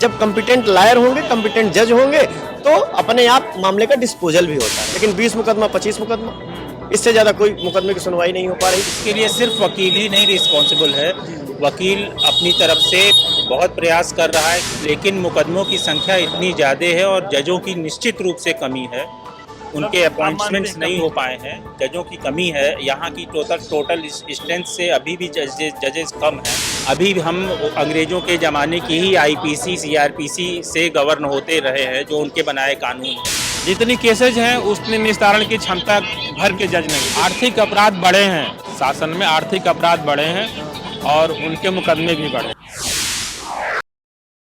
जब competent lawyer होंगे, competent जज होंगे, तो अपने आप मामले का डिस्पोजल भी होता है। लेकिन 20 मुकदमा 25 मुकदमा, इससे ज्यादा कोई मुकदमे की सुनवाई नहीं हो पा रही। इसके लिए सिर्फ वकील ही नहीं रिस्पॉन्सिबल है। वकील अपनी तरफ से बहुत प्रयास कर रहा है, लेकिन मुकदमों की संख्या इतनी ज़्यादा है और जजों की निश्चित रूप से कमी है। उनके अपॉइंटमेंट्स नहीं हो पाए हैं, जजों की कमी है। यहाँ की टोटल स्ट्रेंथ से अभी भी जजेस कम हैं। अभी भी हम अंग्रेजों के ज़माने की ही आईपीसी सीआरपीसी से गवर्न होते रहे हैं, जो उनके बनाए कानून हैं। जितनी केसेज हैं उतनी निस्तारण की क्षमता भर के जज नहीं। आर्थिक अपराध बढ़े हैं, शासन में आर्थिक अपराध बढ़े हैं और उनके मुकदमे भी बढ़े।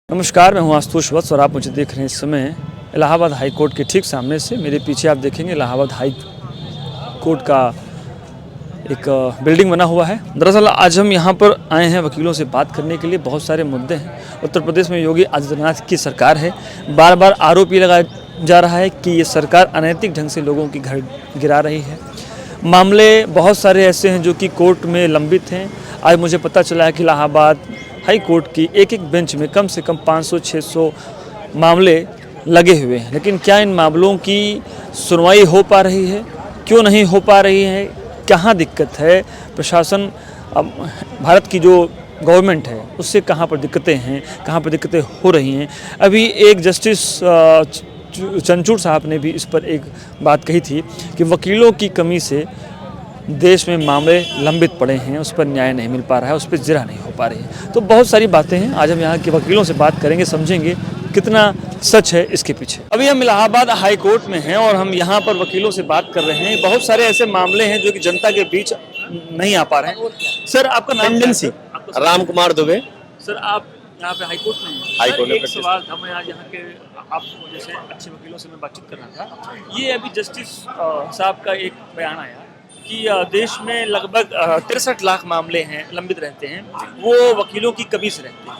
नमस्कार, मैं हूं आशुतोष वत्स और आप मुझे देख रहे हैं इस समय इलाहाबाद हाई कोर्ट के ठीक सामने से। मेरे पीछे आप देखेंगे इलाहाबाद हाई कोर्ट का एक बिल्डिंग बना हुआ है। दरअसल आज हम यहाँ पर आए हैं वकीलों से बात करने के लिए। बहुत सारे मुद्दे हैं। उत्तर प्रदेश में योगी आदित्यनाथ की सरकार है। बार बार आरोप ये लगाया जा रहा है कि ये सरकार अनैतिक ढंग से लोगों की घर गिरा रही है। मामले बहुत सारे ऐसे हैं जो कि कोर्ट में लंबित हैं। आज मुझे पता चला है कि इलाहाबाद हाई कोर्ट की एक एक बेंच में कम से कम 500-600 मामले लगे हुए हैं। लेकिन क्या इन मामलों की सुनवाई हो पा रही है? क्यों नहीं हो पा रही है? कहाँ दिक्कत है? प्रशासन, भारत की जो गवर्नमेंट है उससे कहाँ पर दिक्कतें हैं, कहाँ पर दिक्कतें हो रही हैं? अभी एक जस्टिस चंचूड़ साहब ने भी इस पर एक बात कही थी कि वकीलों की कमी से देश में मामले लंबित पड़े हैं, उस पर न्याय नहीं मिल पा रहा है, उस पर जिरह नहीं हो पा रही है। तो बहुत सारी बातें हैं। आज हम यहाँ के वकीलों से बात करेंगे, समझेंगे कितना सच है इसके पीछे। अभी हम इलाहाबाद हाई कोर्ट में हैं और हम यहाँ पर वकीलों से बात कर रहे हैं। बहुत सारे ऐसे मामले हैं जो कि जनता के बीच नहीं आ पा रहे हैं। सर, आपका नाम? टेंडेंसी राम कुमार दुबे। सर, आप यहाँ पे हाई कोर्ट में हैं। हाई कोर्ट में एक सवाल था, मैं आज यहाँ के आप जैसे अच्छे वकीलों से मैं बातचीत कर रहा था। ये अभी जस्टिस साहब का एक बयान आया कि देश में लगभग 63 लाख मामले हैं लंबित रहते हैं, वो वकीलों की कमी से रहते हैं।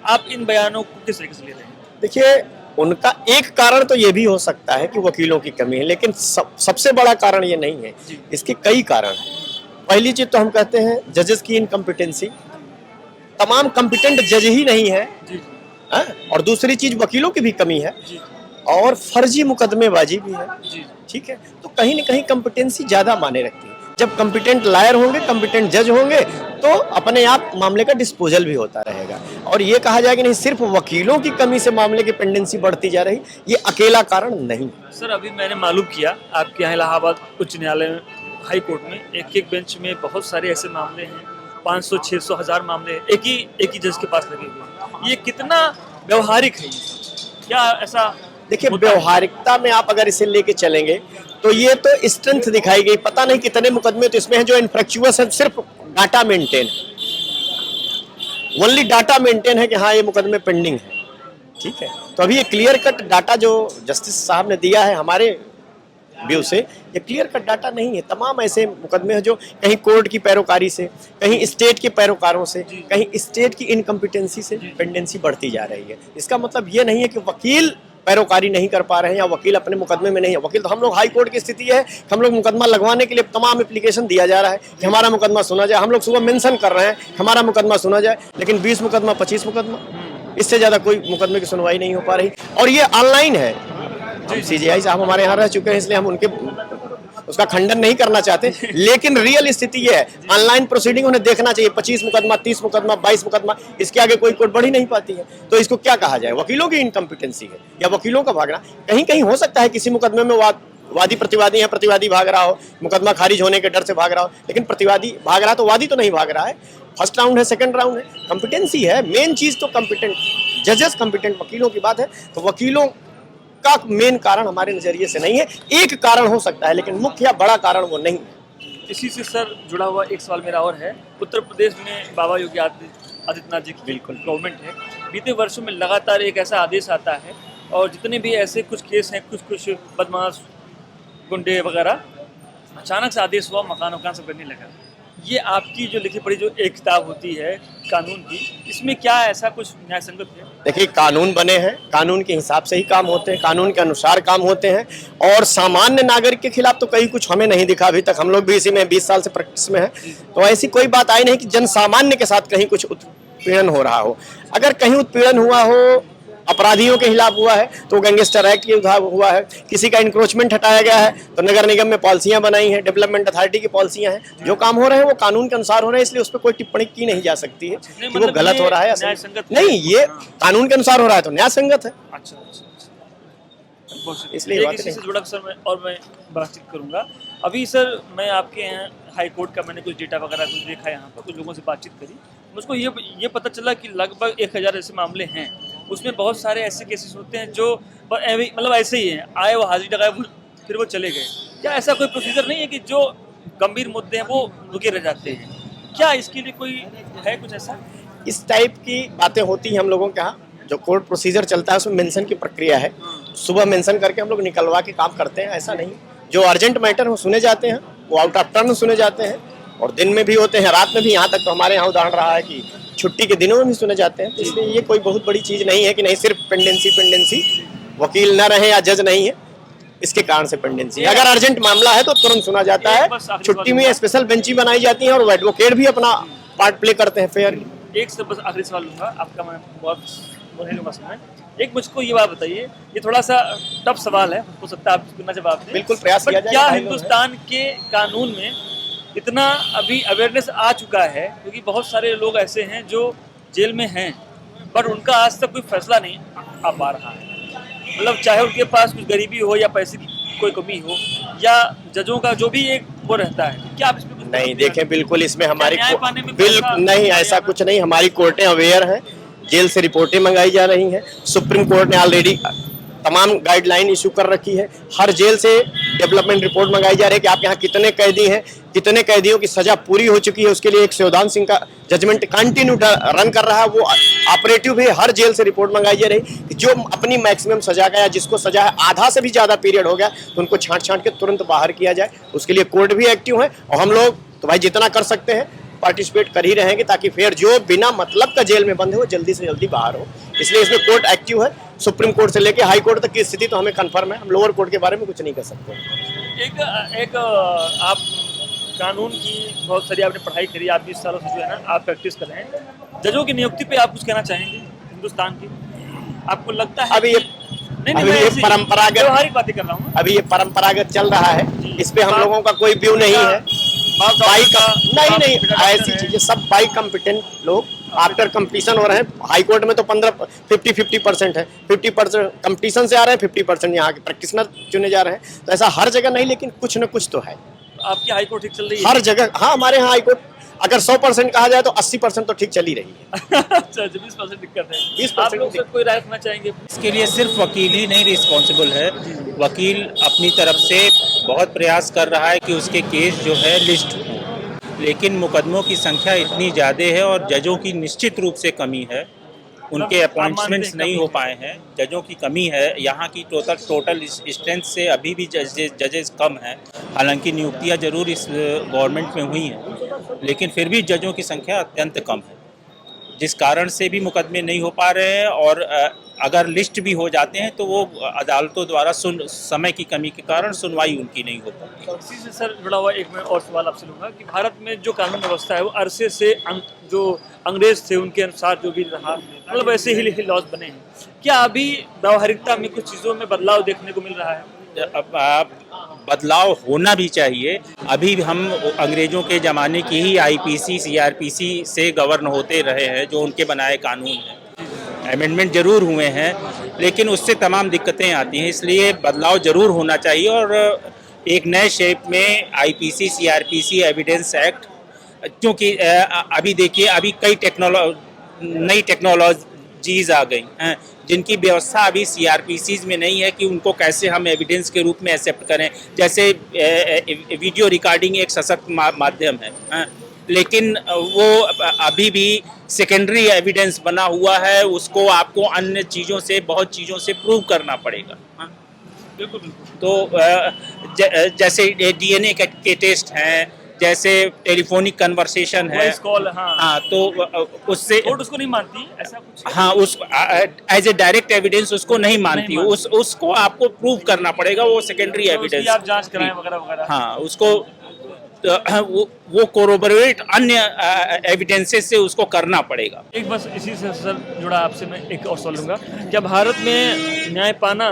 आप इन बयानों को किस तरीके से ले रहे हैं? देखिए, उनका एक कारण तो ये भी हो सकता है कि वकीलों की कमी है, लेकिन सबसे बड़ा कारण ये नहीं है। इसके कई कारण हैं। पहली चीज तो हम कहते हैं जजेस की इनकम्पिटेंसी। तमाम कॉम्पिटेंट जज ही नहीं है। और दूसरी चीज वकीलों की भी कमी है और फर्जी मुकदमेबाजी भी है। ठीक है, तो कहीं न कहीं कॉम्पिटेंसी ज्यादा माने रखती है। जब कॉम्पिटेंट लायर होंगे, कॉम्पिटेंट जज होंगे, तो अपने आप मामले का डिस्पोजल भी होता रहेगा। और ये कहा जाए कि नहीं सिर्फ वकीलों की कमी से मामले की पेंडेंसी बढ़ती जा रही, ये अकेला कारण नहीं। सर, अभी मैंने मालूम किया आपके यहाँ इलाहाबाद उच्च न्यायालय में, हाई कोर्ट में एक एक बेंच में बहुत सारे ऐसे मामले हैं, 500, 600, 1000 मामले एक ही जज के पास लगे हुए हैं। ये कितना व्यवहारिक है? क्या ऐसा? देखिए, व्यवहारिकता में आप अगर इसे लेके चलेंगे तो ये तो स्ट्रेंथ दिखाई गई। पता नहीं कितने मुकदमे तो इसमें है जो इनफ्रैक्चुअस है, सिर्फ डाटा मेंटेन है, ओनली डाटा मेंटेन है कि हाँ ये मुकदमे पेंडिंग है। ठीक है, तो अभी ये क्लियर कट डाटा जो जस्टिस साहब ने दिया है हमारे व्यू से, ये क्लियर कट डाटा नहीं है। तमाम ऐसे मुकदमे हैं जो कहीं कोर्ट की पैरोकारी से, कहीं स्टेट के पैरोकारों से, कहीं स्टेट की इनकम्पिटेंसी से पेंडेंसी बढ़ती जा रही है। इसका मतलब ये नहीं है कि वकील पैरोकारी नहीं कर पा रहे हैं या वकील अपने मुकदमे में नहीं है। वकील तो हम लोग, हाई कोर्ट की स्थिति है कि हम लोग मुकदमा लगवाने के लिए तमाम एप्लीकेशन दिया जा रहा है कि हमारा मुकदमा सुना जाए। हम लोग सुबह मेंशन कर रहे हैं हमारा मुकदमा सुना जाए, लेकिन 20 मुकदमा 25 मुकदमा, इससे ज्यादा कोई मुकदमे की सुनवाई नहीं हो पा रही। और ये ऑनलाइन है। CJI साहब हमारे यहाँ रह चुके हैं, इसलिए हम उनके उसका खंडन नहीं करना चाहते, लेकिन रियल स्थिति ये है। ऑनलाइन प्रोसीडिंग उन्हें देखना चाहिए। 25 मुकदमा, 30 मुकदमा, 22 मुकदमा, इसके आगे कोई कोर्ट बढ़ ही नहीं पाती है। तो इसको क्या कहा जाए? वकीलों की इनकम्पिटेंसी है या वकीलों का भागना? कहीं कहीं हो सकता है किसी मुकदमे में वादी प्रतिवादी है, प्रतिवादी भाग रहा हो, मुकदमा खारिज होने के डर से भाग रहा हो, लेकिन प्रतिवादी भाग रहा तो वादी तो नहीं भाग रहा है। फर्स्ट राउंड है, सेकंड राउंड है, कॉम्पिटेंसी है। मेन चीज तो कॉम्पिटेंट जजेस, कॉम्पिटेंट वकीलों की बात है। तो वकीलों का मेन कारण हमारे नजरिए से नहीं है। एक कारण हो सकता है, लेकिन मुख्य या बड़ा कारण वो नहीं है। इसी से सर जुड़ा हुआ एक सवाल मेरा और है। उत्तर प्रदेश में बाबा योगी आदित्यनाथ जी की बिल्कुल गवर्नमेंट है। बीते वर्षों में लगातार एक ऐसा आदेश आता है और जितने भी ऐसे कुछ केस हैं, कुछ बदमाश, गुंडे वगैरह, अचानक से आदेश हुआ, मकान सब बनने लगा। ये आपकी जो लिखी पढ़ी जो एक किताब होती है कानून की, इसमें क्या ऐसा कुछ न्याय संगत है? देखिए, कानून बने हैं, कानून के हिसाब से ही काम होते हैं, कानून के अनुसार काम होते हैं। और सामान्य नागरिक के खिलाफ तो कहीं कुछ हमें नहीं दिखा अभी तक। हम लोग भी इसी में 20 साल से प्रैक्टिस में हैं, तो ऐसी कोई बात आई नहीं कि जन सामान्य के साथ कहीं कुछ उत्पीड़न हो रहा हो। अगर कहीं उत्पीड़न हुआ हो अपराधियों के खिलाफ हुआ है तो गैंगस्टर एक्ट के हुआ है, किसी का इंक्रोचमेंट हटाया गया है तो नगर निगम में पॉलिसियां बनाई हैं, डेवलपमेंट अथॉरिटी की पॉलिसियां हैं, जो काम हो रहे हैं वो कानून के अनुसार हो रहे हैं, इसलिए उस पर कोई टिप्पणी की नहीं जा सकती है कि वो गलत हो रहा है या नहीं, ये कानून के अनुसार हो रहा है तो न्याय संगत है। अच्छा इसलिए एक बात इसी नहीं। से जुड़ा सर मैं बातचीत करूंगा। अभी सर मैं आपके यहाँ हाई कोर्ट का मैंने कुछ डेटा वगैरह कुछ देखा, यहाँ पर कुछ लोगों से बातचीत करी, मुझको ये पता चला कि लगभग 1000 ऐसे मामले हैं, उसमें बहुत सारे ऐसे केसेस होते हैं जो मतलब ऐसे ही हैं, आए वो हाजिरी लगाए फिर वो चले गए। क्या ऐसा कोई प्रोसीजर नहीं है कि जो गंभीर मुद्दे हैं वो रुके रह जाते हैं? क्या इसके लिए कोई है कुछ ऐसा? इस टाइप की बातें होती हैं हम लोगों के यहाँ, जो कोर्ट प्रोसीजर चलता है उसमें मेंशन की प्रक्रिया है, सुबह मेंशन करके हम लोग निकलवा के काम करते हैं। ऐसा नहीं, जो अर्जेंट मैटर हो सुने जाते हैं, वो आउट ऑफ टर्न सुने जाते हैं, और दिन में भी होते हैं, रात में भी। यहाँ तक तो हमारे यहाँ उदाहरण रहा है कि छुट्टी के दिनों में भी सुने जाते हैं। तो इसलिए ये कोई बहुत बड़ी चीज़ नहीं है कि नहीं सिर्फ पेंडेंसी वकील न रहे या जज नहीं है, इसके कारण से पेंडेंसी। अगर अर्जेंट मामला है तो तुरंत सुना जाता है, छुट्टी में स्पेशल बेंची बनाई जाती है और एडवोकेट भी अपना पार्ट प्ले करते हैं फेयर। एक से बस आखिरी सवाल लूंगा आपका, मैं बहुत नहीं लूंगा समय। एक मुझको ये बात बताइए, ये थोड़ा सा टफ सवाल है, हो सकता है आप इसको ना जवाब दें। बिल्कुल प्रयास किया जाएगा। क्या हिंदुस्तान के कानून में इतना अभी अवेयरनेस आ चुका है, क्योंकि बहुत सारे लोग ऐसे हैं जो जेल में हैं पर उनका आज तक कोई फैसला नहीं आ पा रहा है, मतलब चाहे उनके पास कुछ गरीबी हो या पैसे की कोई कमी हो या जजों का जो भी एक वो रहता है, क्या आप इसमें कुछ नहीं देखें, बिल्कुल इसमें हमारी न्याय पाने में बिल्कुल नहीं, ऐसा कुछ नहीं। हमारी कोर्टें अवेयर हैं, जेल से रिपोर्टें मंगाई जा रही हैं, सुप्रीम कोर्ट ने ऑलरेडी तमाम गाइडलाइन इशू कर रखी है, हर जेल से डेवलपमेंट रिपोर्ट मंगाई जा रही है कि आप यहाँ कितने कैदी हैं, कितने कैदियों की सजा पूरी हो चुकी है। उसके लिए एक शिवदान सिंह का जजमेंट कंटिन्यू रन कर रहा है, वो ऑपरेटिव भी हर जेल से रिपोर्ट मंगाई जा रही है। जो अपनी मैक्सिमम सजा का या जिसको सजा है आधा से भी ज़्यादा पीरियड हो गया तो उनको छांट के तुरंत बाहर किया जाए, उसके लिए कोर्ट भी एक्टिव है। और हम लोग तो भाई जितना कर सकते हैं पार्टिसिपेट कर ही रहेंगे, ताकि फिर जो बिना मतलब का जेल में बंद है वो जल्दी से जल्दी बाहर हो। इसलिए इसमें कोर्ट एक्टिव है, सुप्रीम कोर्ट से लेके हाई कोर्ट तक की स्थिति तो हमें कंफर्म है, हम लोअर कोर्ट के बारे में कुछ नहीं कर सकते। एक आप कानून की बहुत सारी आपने पढ़ाई करी, आप 20 सालों से जो है ना आप प्रैक्टिस कर रहे हैं, जजों की नियुक्ति पे आप कुछ कहना चाहेंगे हिंदुस्तान की? आपको लगता है अभी ये परंपरागत व्यवहारिक बातें कर रहा हूँ, अभी ये परंपरागत चल रहा है, इस पे हम लोगों का कोई व्यू नहीं है। नहीं ऐसी चीजें सब बाई कॉम्पिटेंट लोग आफ्टर कंपटीशन हो रहे हैं। हाई कोर्ट में तो 50% है, 50% कंपटीशन से आ रहे हैं, 50% यहाँ के प्रैक्टिशनर चुने जा रहे हैं। तो ऐसा हर जगह नहीं, लेकिन कुछ न कुछ तो है। आपकी हाई कोर्ट ठीक चल रही है हर जगह? हाँ, हमारे यहाँ हाई कोर्ट अगर 100% कहा जाए तो 80% तो ठीक चल ही रही है। अच्छा, 20% दिक्कत है। 20% आप लोग कोई राय रखना चाहेंगे? इसके लिए सिर्फ वकील ही नहीं रिस्पॉन्सिबल है, वकील अपनी तरफ से बहुत प्रयास कर रहा है कि उसके केस जो है लिस्ट हो, लेकिन मुकदमों की संख्या इतनी ज़्यादा है और जजों की निश्चित रूप से कमी है, उनके अपॉइंटमेंट्स नहीं हो पाए हैं, जजों की कमी है। यहाँ की टोटल स्ट्रेंथ से अभी भी जजेस कम हैं। हालांकि नियुक्तियाँ जरूर इस गवर्नमेंट में हुई हैं, लेकिन फिर भी जजों की संख्या अत्यंत कम है, जिस कारण से भी मुकदमे नहीं हो पा रहे हैं। और अगर लिस्ट भी हो जाते हैं तो वो अदालतों द्वारा समय की कमी के कारण सुनवाई उनकी नहीं हो पाती। इसी से सर जुड़ा हुआ एक मैं और सवाल आपसे लूँगा कि भारत में जो कानून व्यवस्था है वो अरसे से जो अंग्रेज थे उनके अनुसार जो भी रहा, मतलब ऐसे ही लॉज बने हैं, क्या अभी व्यावहारिकता में कुछ चीज़ों में बदलाव देखने को मिल रहा है? अब बदलाव होना भी चाहिए। अभी हम अंग्रेजों के ज़माने की ही आईपीसी सीआरपीसी से गवर्न होते रहे हैं, जो उनके बनाए कानून हैं। अमेंडमेंट जरूर हुए हैं, लेकिन उससे तमाम दिक्कतें आती हैं, इसलिए बदलाव जरूर होना चाहिए। और एक नए शेप में आईपीसी सीआरपीसी एविडेंस एक्ट, क्योंकि अभी देखिए अभी कई नई टेक्नोलॉजीज आ गई हैं जिनकी व्यवस्था अभी सीआरपीसीज में नहीं है कि उनको कैसे हम एविडेंस के रूप में एक्सेप्ट करें। जैसे वीडियो रिकॉर्डिंग एक सशक्त माध्यम है, लेकिन वो अभी भी सेकेंडरी एविडेंस बना हुआ है, उसको आपको अन्य चीज़ों से बहुत चीज़ों से प्रूव करना पड़ेगा। बिल्कुल। तो जैसे डीएनए के टेस्ट हैं, जैसे टेलीफोनिक कन्वर्सेशन है, कॉल, हाँ, तो उससे कोर्ट उसको नहीं मानती ऐसा कुछ। हाँ, उस एज ए डायरेक्ट एविडेंस उसको नहीं मानती, उसको आपको प्रूव करना पड़ेगा, वो सेकेंडरी एविडेंस आप जांच कराएं वगैरह वगैरह। हाँ, उसको वो कोरोबोरेट अन्य एविडेंसेस से उसको करना पड़ेगा। एक बस इसी से सर जुड़ा आपसे मैं एक और सवाल लूँगा, क्या भारत में न्याय पाना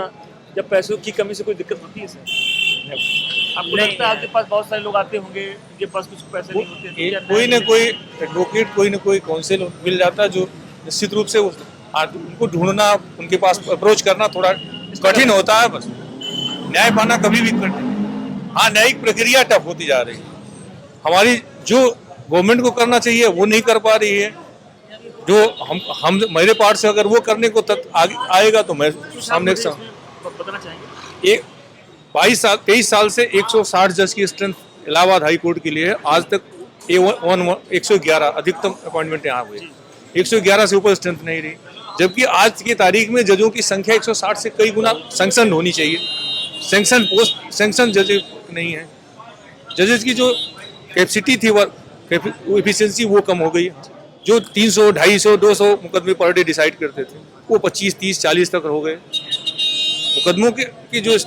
जब पैसों की कमी से कोई दिक्कत होती है सर? आपको लगता है आपके पास बहुत सारे लोग आते होंगे जिनके पास कुछ पैसे नहीं होते, तो क्या कोई ना कोई एडवोकेट, कोई ना कोई काउंसिल मिल जाता है जो निश्चित रूप से उनको ढूंढना, उनके पास अप्रोच करना थोड़ा कठिन होता है। बस न्याय पाना कभी भी कठिन। हाँ, न्यायिक प्रक्रिया टफ होती जा रही है। हमारी जो गवर्नमेंट को करना चाहिए वो नहीं कर पा रही है। जो हम मेरे पार्ट से अगर वो करने को आगे आएगा तो मैं सामने बताना चाहेंगे। 23 साल से 160 जज की स्ट्रेंथ इलाहाबाद हाई कोर्ट के लिए है। आज तक 111 अधिकतम अपॉइंटमेंट यहाँ हुई, 111 से ऊपर स्ट्रेंथ नहीं रही। जबकि आज की तारीख में जजों की संख्या 160 से कई गुना सैंक्शन होनी चाहिए। सैंक्शन पोस्ट सैंक्शन जजेस नहीं है। जजेस की जो कैपेसिटी थी, वर्क एफिशिएंसी, वो कम हो गई। जो 300, 250, 200 मुकदमे पर डे डिसाइड करते थे वो 25, 30, 40 तक हो गए। मुकदमों की जो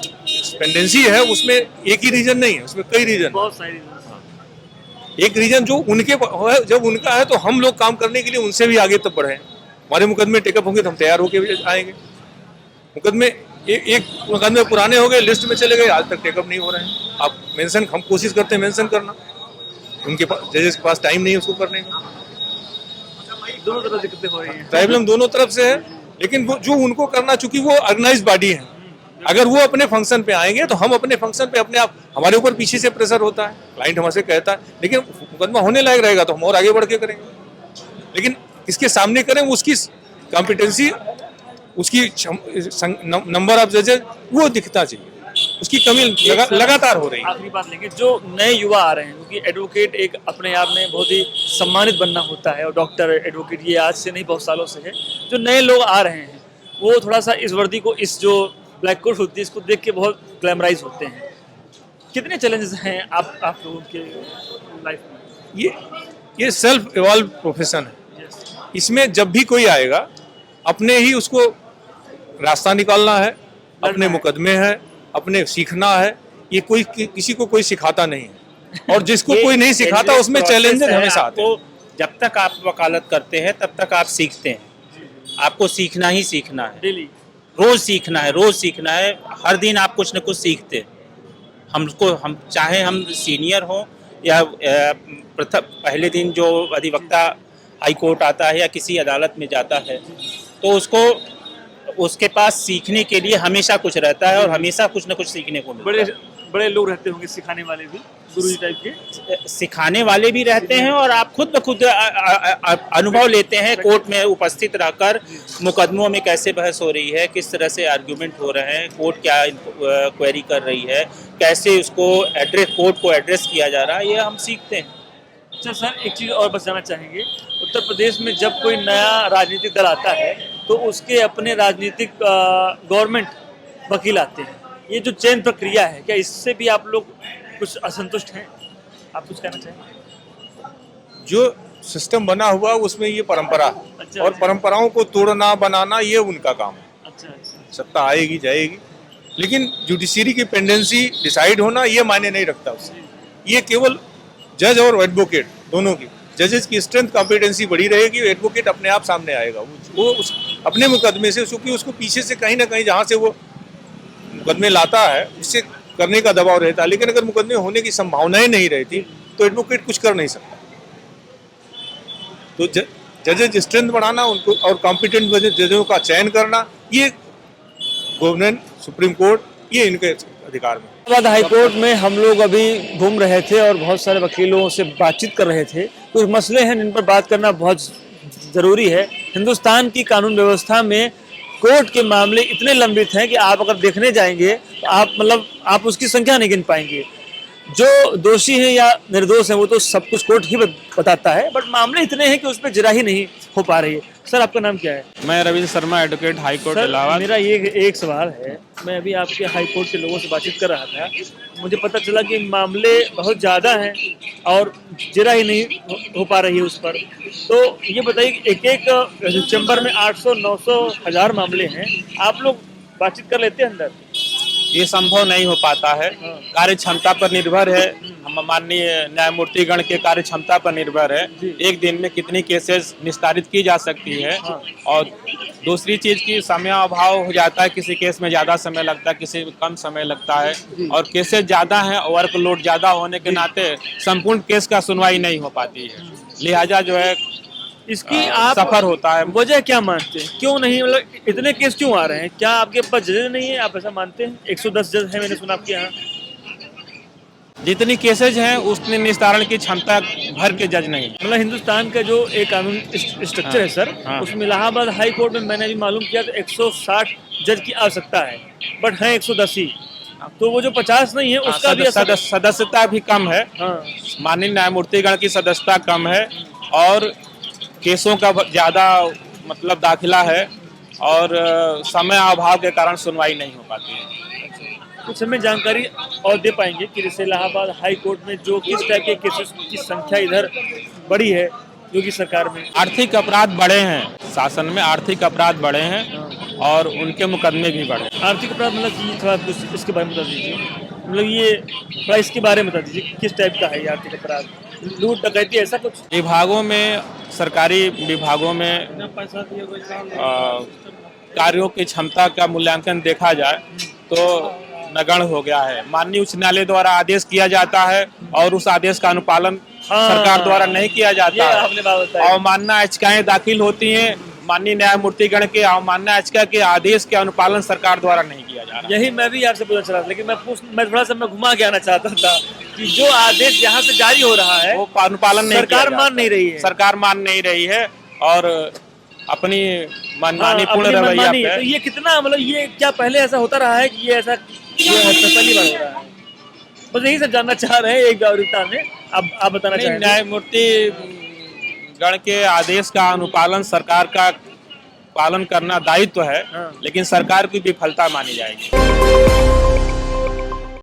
पेंडेंसी है उसमें एक ही रीजन नहीं है, उसमें कई रीजन, बहुत सारे रीजन। एक रीजन जो उनके है, जब उनका है तो हम लोग काम करने के लिए उनसे भी आगे तब बढ़े। हमारे मुकदमे टेकअप होंगे तो हम तैयार होकर आएंगे। मुकदमे एक मुकदमे पुराने हो गए, लिस्ट में चले गए, आज तक टेकअप नहीं हो रहे हैं। आप मेंशन, हम कोशिश करते हैं मेंशन करना, उनके पास जजेस के पास टाइम नहीं है उसको करने का। दोनों तरफ दिक्कतें हो रही हैं। प्रॉब्लम दोनों तरफ से है, लेकिन वो जो उनको करना, चूंकि वो ऑर्गेनाइज बॉडी है, अगर वो अपने फंक्शन पे आएंगे तो हम अपने फंक्शन पे अपने आप, हमारे ऊपर पीछे से प्रेशर होता है, क्लाइंट हमसे कहता है, लेकिन मुकदमा होने लायक रहेगा तो हम और आगे बढ़ के करेंगे। लेकिन इसके सामने करें, उसकी कॉम्पिटेंसी, उसकी नंबर ऑफ जजेस वो दिखता चाहिए, उसकी कमी लगातार हो रही है। आखिरी बात लेंगे, जो नए युवा आ रहे हैं, क्योंकि एडवोकेट एक अपने आप में बहुत ही सम्मानित बनना होता है, और डॉक्टर, एडवोकेट, ये आज से नहीं बहुत सालों से है। जो नए लोग आ रहे हैं वो थोड़ा सा इस वर्दी को, इस जो ब्लैक कोट होती है, इसको देख के बहुत ग्लैमराइज होते हैं। कितने चैलेंजेस हैं आप लोगों के लाइफ में? ये सेल्फ इवॉल्व प्रोफेशन है। इसमें जब भी कोई आएगा अपने ही उसको रास्ता निकालना है, अपने मुकदमे हैं, अपने सीखना है। ये कोई किसी को कोई सिखाता नहीं है, और जिसको कोई नहीं सिखाता उसमें चैलेंजेस हमेशा आते हैं। जब तक आप वकालत करते हैं तब तक आप सीखते हैं। आपको सीखना ही सीखना है, डेली रोज सीखना है, रोज सीखना है। हर दिन आप कुछ न कुछ सीखते हैं। हम चाहे हम सीनियर हो या पहले दिन जो अधिवक्ता हाई कोर्ट आता है या किसी अदालत में जाता है, तो उसके पास सीखने के लिए हमेशा कुछ रहता है और हमेशा कुछ न कुछ सीखने को मिलता है। बड़े लोग रहते होंगे सिखाने वाले भी, गुरुजी टाइप के सिखाने वाले भी रहते हैं, और आप खुद ब खुद अनुभव लेते हैं कोर्ट में उपस्थित रहकर। मुकदमों में कैसे बहस हो रही है, किस तरह से आर्ग्यूमेंट हो रहे हैं, कोर्ट क्या क्वेरी कर रही है, कैसे उसको कोर्ट को एड्रेस किया जा रहा है, ये हम सीखते हैं। अच्छा सर, एक चीज़ और बताना चाहेंगे, उत्तर प्रदेश में जब कोई नया राजनीतिक दल आता है तो उसके अपने राजनीतिक गवर्नमेंट वकील आते हैं। ये जो चयन प्रक्रिया है, क्या इससे भी आप लोग कुछ असंतुष्ट हैं? आप कुछ कहना चाहेंगे? जो सिस्टम बना हुआ उसमें ये परंपरा है, अच्छा, और अच्छा। परंपराओं को तोड़ना बनाना ये उनका काम है। अच्छा अच्छा। सत्ता आएगी जाएगी, लेकिन जुडिशरी की पेंडेंसी डिसाइड होना ये मायने नहीं रखता उससे। ये केवल जज और एडवोकेट दोनों की, जजेस की स्ट्रेंथ कॉम्पिटेंसी बढ़ी रहेगी, एडवोकेट अपने आप सामने आएगा। वो अपने मुकदमे से, क्योंकि उसको पीछे से कहीं ना कहीं जहाँ से वो मुकदमे लाता है उससे करने का दबाव रहता है। लेकिन अगर मुकदमे होने की संभावनाएं नहीं रहती तो एडवोकेट कुछ कर नहीं सकता। तो जजेस स्ट्रेंथ बढ़ाना, उनको और कॉम्पिटेंट जजों का चयन करना, ये गवर्नमेंट, सुप्रीम कोर्ट, ये इनके अधिकार में। इलाहाबाद हाई कोर्ट में हम लोग अभी घूम रहे थे और बहुत सारे वकीलों से बातचीत कर रहे थे। कुछ मसले हैं जिन पर बात करना बहुत ज़रूरी है। हिंदुस्तान की कानून व्यवस्था में कोर्ट के मामले इतने लंबित हैं कि आप अगर देखने जाएंगे तो आप उसकी संख्या नहीं गिन पाएंगे। जो दोषी हैं या निर्दोष हैं वो तो सब कुछ कोर्ट ही बताता है, बट मामले इतने हैं कि उस पर जिराही नहीं हो पा रही है। सर, आपका नाम क्या है? मैं Ravindra Sharma, advocate, high court Allahabad. मेरा ये एक सवाल है, मैं अभी आपके हाई कोर्ट के लोगों से बातचीत कर रहा था, मुझे पता चला कि मामले बहुत ज़्यादा हैं और जिराही नहीं हो पा रही है उस पर। तो ये बताइए, एक चैम्बर में 800, 900, 1000 मामले हैं, आप लोग बातचीत कर लेते हैं अंदर? ये संभव नहीं हो पाता है। कार्य क्षमता पर निर्भर है, हम माननीय न्यायमूर्तिगण के कार्य क्षमता पर निर्भर है। एक दिन में कितनी केसेस निस्तारित की जा सकती है। और दूसरी चीज की समय अभाव हो जाता है, किसी केस में ज्यादा समय लगता है, किसी में कम समय लगता है। और केसेस ज्यादा हैं, वर्कलोड ज्यादा होने के नाते संपूर्ण केस का सुनवाई नहीं हो पाती है, लिहाजा जो है इसकी आप सफर होता है। वजह क्या मानते हैं, क्यों नहीं, मतलब इतने केस क्यों आ रहे हैं? क्या आपके पास जज नहीं है, आप ऐसा मानते हैं? 110 जज है, मैंने सुना आपके यहाँ। जितनी केसेज हैं उतने निस्तारण की क्षमता भर के जज नहीं है। मतलब हिंदुस्तान का जो एक कानून स्ट्रक्चर है सर, उसमें इलाहाबाद हाई कोर्ट में मैंने भी मालूम किया तो 160 जज की आवश्यकता है, बट हैं 110 ही। तो वो जो 50 नहीं है उसका भी सदस्यता भी कम है। माननीय न्यायमूर्तिगण की सदस्यता कम है और केसों का ज्यादा मतलब दाखिला है और समय अभाव के कारण सुनवाई नहीं हो पाती है। कुछ हमें जानकारी और दे पाएंगे कि जैसे इलाहाबाद हाई कोर्ट में जो किस टाइप के केसेस की संख्या इधर बड़ी है योगी सरकार में? आर्थिक अपराध बढ़े हैं, शासन में आर्थिक अपराध बढ़े हैं और उनके मुकदमे भी बढ़े। आर्थिक अपराध मतलब थोड़ा इसके बारे में बता दीजिए, मतलब ये थोड़ा इसके बारे में बता दीजिए किस टाइप का है ये आर्थिक अपराध? लूट डकैती ऐसा कुछ? विभागों में, सरकारी विभागों में कार्यों की क्षमता का मूल्यांकन देखा जाए तो नगण्य हो गया है। माननीय उच्च न्यायालय द्वारा आदेश किया जाता है और उस आदेश का अनुपालन सरकार द्वारा नहीं किया जाता है। अवमानना याचिकाएं दाखिल होती हैं माननीय न्यायमूर्तिगण के, अवमानना याचिका के आदेश के अनुपालन सरकार द्वारा नहीं किया जा रहा। यही मैं भी आपसे पूछना चाह रहा था, लेकिन मैं थोड़ा सा घुमा के आना चाहता था कि जो आदेश यहाँ से जारी हो रहा है वो अनुपालन नहीं, सरकार मान नहीं रही है। सरकार मान नहीं रही है और अपनी मनमानी पूर्ण रवैया पे। तो ये कितना, मतलब ये क्या पहले ऐसा होता रहा है कि ये ऐसा पहली बार हो रहा है? बस यही सब जानना चाह रहे हैं एक जागरूकता में। अब आप बताना चाहेंगे? न्यायमूर्ति गण के आदेश का अनुपालन सरकार का पालन करना दायित्व है, लेकिन सरकार की विफलता मानी जाएगी।